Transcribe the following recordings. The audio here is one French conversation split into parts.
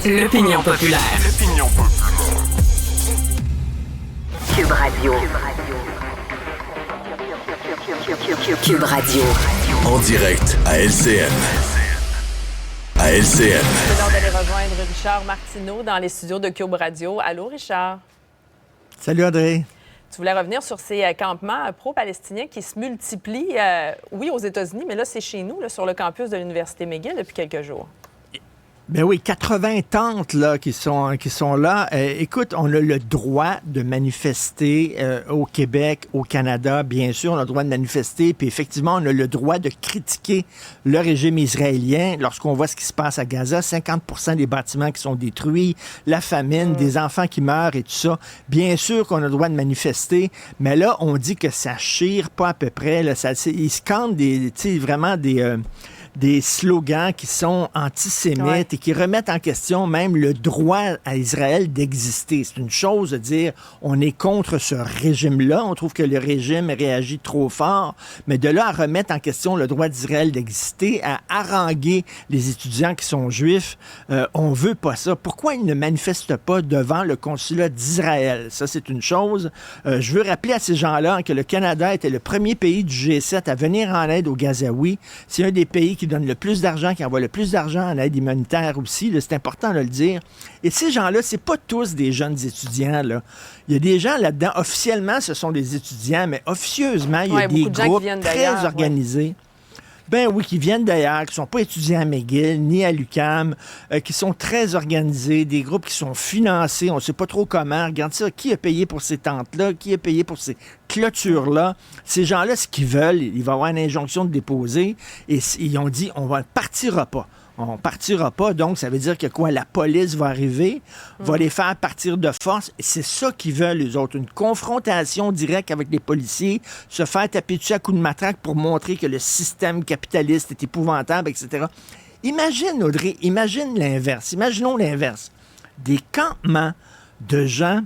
L'opinion populaire. Cube Radio. Cube Radio. En direct à LCN. À LCN. C'est l'heure d'aller rejoindre Richard Martineau dans les studios de Cube Radio. Allô, Richard? Salut, Audrey. Tu voulais revenir sur ces campements pro-palestiniens qui se multiplient, oui, aux États-Unis, mais là, c'est chez nous, là, sur le campus de l'Université McGill depuis quelques jours. Ben oui, 80 tentes là, qui sont là. Écoute, on a le droit de manifester au Québec, au Canada, bien sûr, on a le droit de manifester, puis effectivement, on a le droit de critiquer le régime israélien lorsqu'on voit ce qui se passe à Gaza, 50% des bâtiments qui sont détruits, la famine, des enfants qui meurent et tout ça. Bien sûr qu'on a le droit de manifester, mais là, on dit que ça chire pas à peu près. Là, ils scandent vraiment des slogans qui sont antisémites et qui remettent en question même le droit à Israël d'exister. C'est une chose de dire on est contre ce régime-là, on trouve que le régime réagit trop fort, mais de là à remettre en question le droit d'Israël d'exister, à haranguer les étudiants qui sont juifs, on veut pas ça. Pourquoi ils ne manifestent pas devant le consulat d'Israël? Ça, c'est une chose. Je veux rappeler à ces gens-là que le Canada était le premier pays du G7 à venir en aide aux Gazaouis. C'est un des pays qui donne le plus d'argent, qui envoie le plus d'argent en aide humanitaire aussi. Là, c'est important de le dire. Et ces gens-là, c'est pas tous des jeunes étudiants. Là. Il y a des gens là-dedans, officiellement, ce sont des étudiants, mais officieusement, il y a des groupes très organisés. Ben oui, qui viennent d'ailleurs, qui ne sont pas étudiants à McGill, ni à l'UQAM, qui sont très organisés, des groupes qui sont financés, on ne sait pas trop comment. Regarde ça, qui a payé pour ces tentes-là, qui a payé pour ces clôtures-là. Ces gens-là, ce qu'ils veulent, il va y avoir une injonction de déposer, et ils ont dit, on ne partira pas. On partira pas, donc ça veut dire que quoi? La police va arriver, va les faire partir de force. Et c'est ça qu'ils veulent, les autres. Une confrontation directe avec les policiers, se faire taper dessus à coups de matraque pour montrer que le système capitaliste est épouvantable, etc. Imagine, Audrey, imagine l'inverse. Imaginons l'inverse. Des campements de gens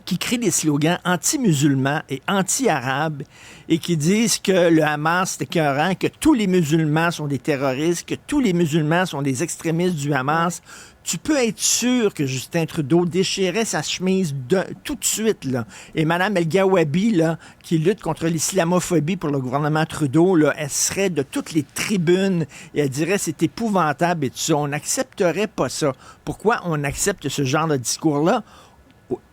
qui crient des slogans anti-musulmans et anti-arabes et qui disent que le Hamas c'est écœurant, que tous les musulmans sont des terroristes, que tous les musulmans sont des extrémistes du Hamas. Tu peux être sûr que Justin Trudeau déchirait sa chemise tout de suite, là. Et Mme El-Gawabi, là, qui lutte contre l'islamophobie pour le gouvernement Trudeau, là, elle serait de toutes les tribunes et elle dirait c'est épouvantable et tout ça. On n'accepterait pas ça. Pourquoi on accepte ce genre de discours-là?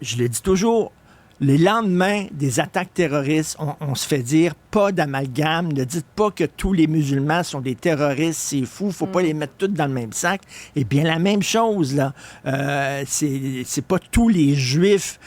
Je le dis toujours, les lendemains des attaques terroristes, on se fait dire pas d'amalgame, ne dites pas que tous les musulmans sont des terroristes, c'est fou, faut pas les mettre tous dans le même sac. Eh bien, la même chose, là, c'est pas tous les juifs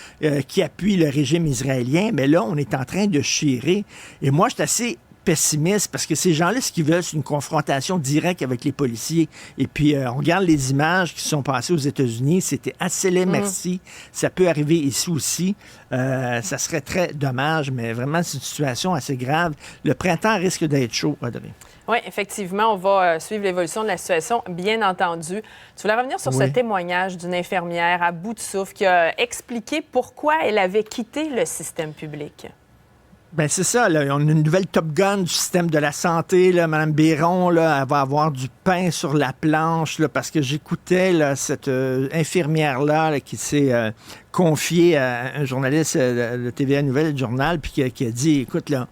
qui appuient le régime israélien, mais là, on est en train de chirer. Et moi, je suis assez pessimiste parce que ces gens-là, ce qu'ils veulent, c'est une confrontation directe avec les policiers. Et puis, on regarde les images qui se sont passées aux États-Unis. C'était assez laid, merci. Ça peut arriver ici aussi. Ça serait très dommage, mais vraiment, c'est une situation assez grave. Le printemps risque d'être chaud, Audrey. Oui, effectivement, on va suivre l'évolution de la situation, bien entendu. Tu voulais revenir sur ce témoignage d'une infirmière à bout de souffle qui a expliqué pourquoi elle avait quitté le système public. Ben c'est ça, là. On a une nouvelle Top Gun du système de la santé, là. Mme Biron, là, elle va avoir du pain sur la planche, là, parce que j'écoutais là, cette infirmière-là là, qui s'est confiée à un journaliste de TVA Nouvelles du Journal, puis qui a dit, écoute, là,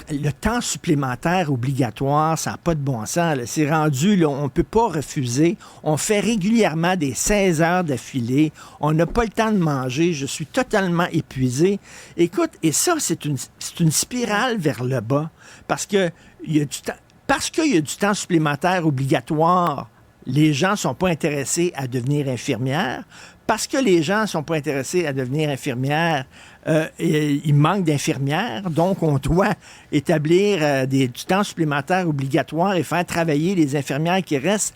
le temps supplémentaire obligatoire, ça n'a pas de bon sens. Là. C'est rendu, là, on ne peut pas refuser. On fait régulièrement des 16 heures d'affilée. On n'a pas le temps de manger. Je suis totalement épuisé. Écoute, et ça, c'est une spirale vers le bas. Parce qu'il y a du temps supplémentaire obligatoire, les gens ne sont pas intéressés à devenir infirmières. Parce que les gens ne sont pas intéressés à devenir infirmières, il manque d'infirmières, donc on doit établir du temps supplémentaire obligatoire et faire travailler les infirmières qui restent.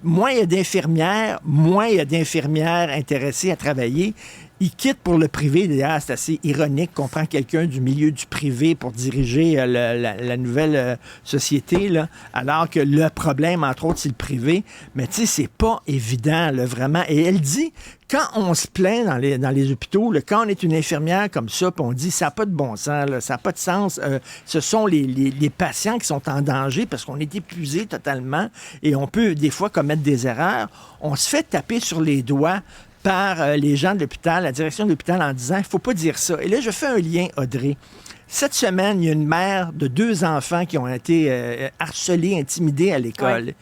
Moins il y a d'infirmières, moins il y a d'infirmières intéressées à travailler. Il quitte pour le privé. D'ailleurs, c'est assez ironique qu'on prend quelqu'un du milieu du privé pour diriger la nouvelle société, là, alors que le problème, entre autres, c'est le privé. Mais tu sais, c'est pas évident, là, vraiment. Et elle dit, quand on se plaint dans les hôpitaux, là, quand on est une infirmière comme ça, puis on dit, ça n'a pas de bon sens, là, ça n'a pas de sens, ce sont les patients qui sont en danger parce qu'on est épuisé totalement et on peut des fois commettre des erreurs. On se fait taper sur les doigts par les gens de l'hôpital, la direction de l'hôpital, en disant, il ne faut pas dire ça. Et là, je fais un lien, Audrey. Cette semaine, il y a une mère de 2 enfants qui ont été harcelés, intimidés à l'école. Ouais.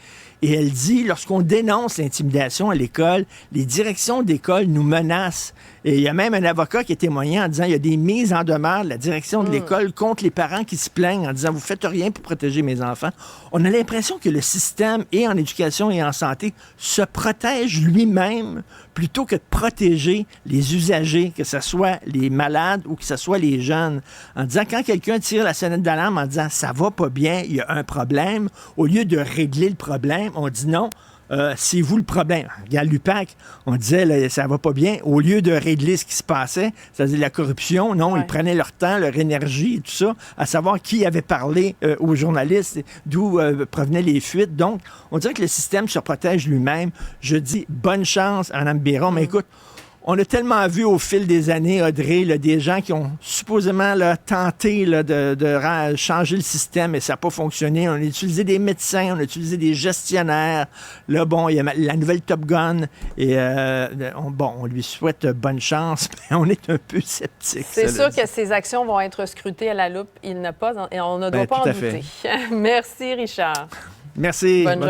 Et elle dit, lorsqu'on dénonce l'intimidation à l'école, les directions d'école nous menacent. Et il y a même un avocat qui a témoigné en disant, il y a des mises en demeure de la direction de l'école contre les parents qui se plaignent en disant, vous faites rien pour protéger mes enfants. On a l'impression que le système, et en éducation et en santé, se protège lui-même plutôt que de protéger les usagers, que ce soit les malades ou que ce soit les jeunes. En disant, quand quelqu'un tire la sonnette d'alarme en disant, ça va pas bien, il y a un problème, au lieu de régler le problème, on dit non, c'est vous le problème. Regarde l'UPAC, on disait, là, ça va pas bien. Au lieu de régler ce qui se passait, c'est-à-dire la corruption, non, ils prenaient leur temps, leur énergie et tout ça, à savoir qui avait parlé aux journalistes, d'où provenaient les fuites. Donc, on dirait que le système se protège lui-même. Je dis bonne chance à Mme Biron, mais écoute, on a tellement vu au fil des années, Audrey, là, des gens qui ont supposément là, tenté là, de changer le système et ça n'a pas fonctionné. On a utilisé des médecins, on a utilisé des gestionnaires. Là, bon, il y a la nouvelle Top Gun et on lui souhaite bonne chance, mais on est un peu sceptique. C'est sûr que ces actions vont être scrutées à la loupe. Et on ne doit pas en douter. Merci, Richard. Merci.